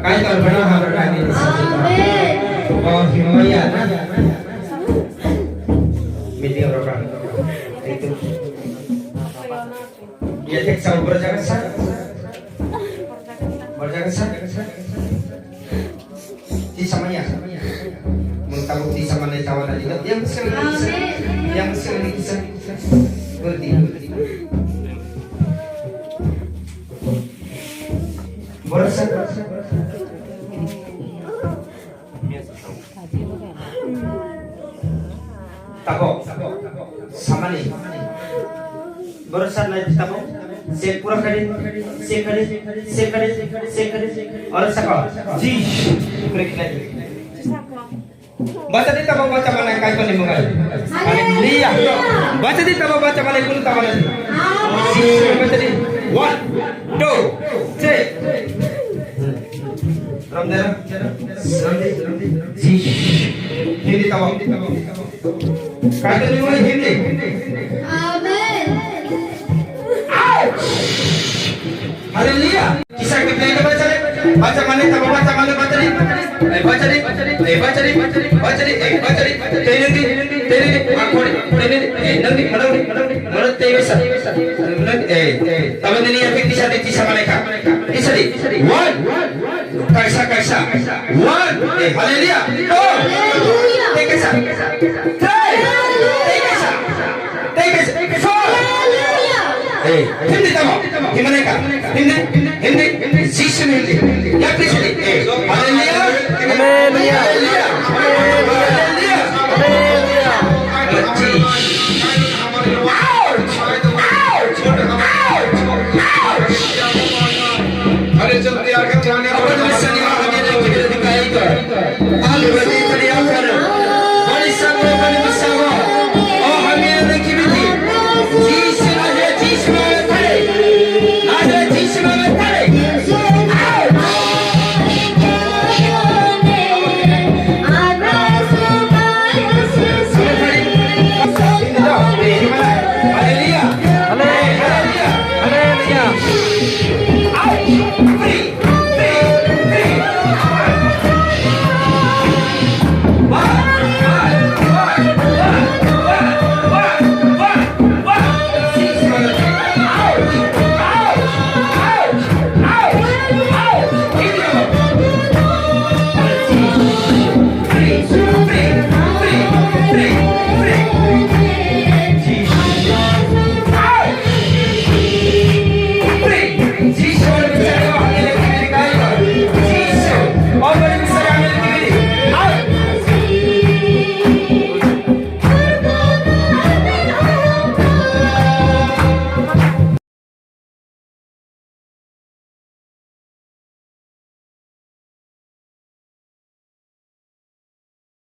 Kahit kalau benar harus kami oh himwi ya media berapa itu dia cek sama berjaga sah di samanya mentabuk di sama nih cawan juga yang sekali bisa berarti Borsa tamo sama nih borsa lagi tamo sepura kali और sechowa ji break lagi baca di tamo baca mana kai ko nimungal haleluya baca di tamo baca mana kun tamo lagi baca di 1 2 3 Ram there. Hindi tawag. Kahit ano yung hindi. Amen. Haleluya. Kisah kita ini baca mana tawag baca mana baca di. Baca di. Teri akor nanti menurut tewesa. Tahu ini efek kisah mereka. Kisah di. 1 Kaisa. 1 haleluya. 2 Kaisa. 3 Kaisa. 4 haleluya. Hindi tamo. Gimana ka? Hindi. Sisi hindi. Ya Kristo.